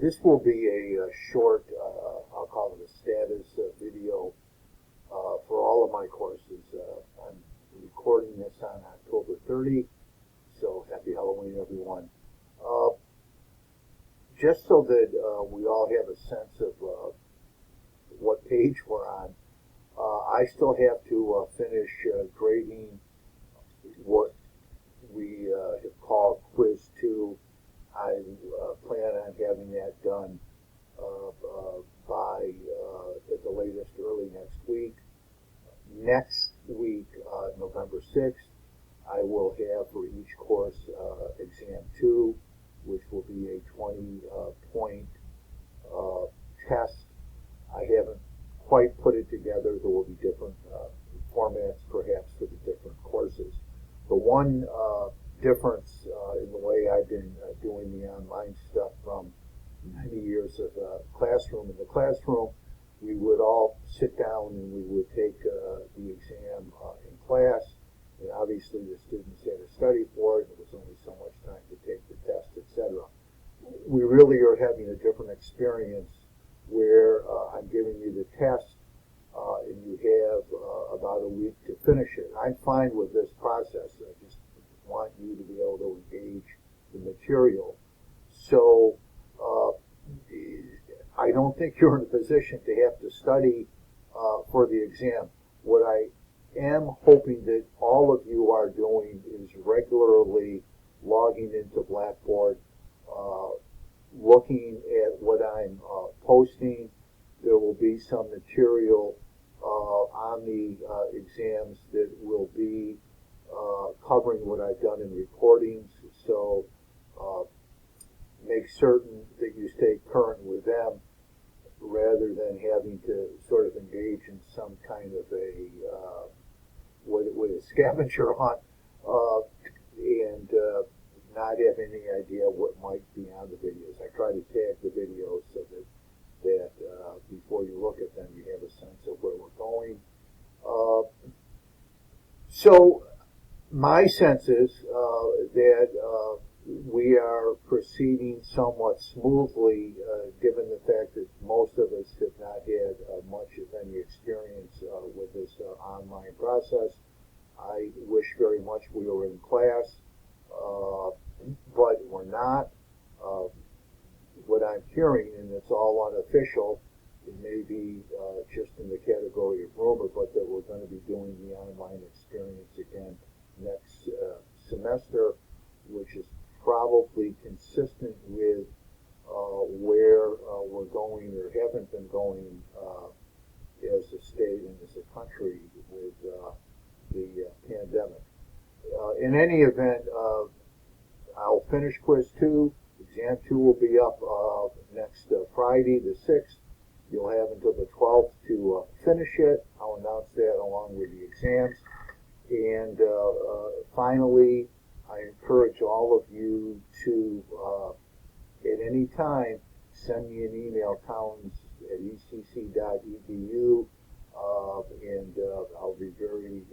This will be a short, I'll call it a status video for all of my courses. I'm recording this on October 30, so happy Halloween, everyone. Just so that we all have a sense of what page we're on, I still have to finish grading what we have called Quiz 2. I plan on having that done by, at the latest, early next week. Next week, November 6th, I will have for each course Exam 2, which will be a 20-point test. I haven't quite put it together. There will be different formats, perhaps, for the different courses. The one difference in the way I've been doing the online stuff from many years of classroom. In the classroom, we would all sit down and we would take the exam in class, and obviously the students had to study for it. There was only so much time to take the test, etc. We really are having a different experience where I'm giving you the test and you have about a week to finish it. I'm fine with this process. I just want you to be able to engage the material. So I don't think you're in a position to have to study for the exam. What I am hoping that all of you are doing is regularly logging into Blackboard, looking at what I'm posting. There will be some material on the exams that will be covering what I've done in recordings, so make certain that you stay current with them rather than having to sort of engage in some kind of a with a scavenger hunt and not have any idea what might be on the videos. I try to tag the videos so that before you look at them, you have a sense of where we're going. So my sense is that we are proceeding somewhat smoothly, given the fact that most of us have not had much, if any, experience with this online process. I wish very much we were in class, but we're not. What I'm hearing, and it's all unofficial, it may be just in the category of rumor, but that we're going to be doing the online experience again next semester, which is probably consistent with where we're going or haven't been going as a state and as a country with the pandemic. In any event, I'll finish Quiz 2. Exam 2 will be up next Friday, the 6th. You'll have until the 12th to finish it. I'll announce that along with the exams. And finally, I encourage all of you to, at any time, send me an email, collins@ecc.edu, and I'll be very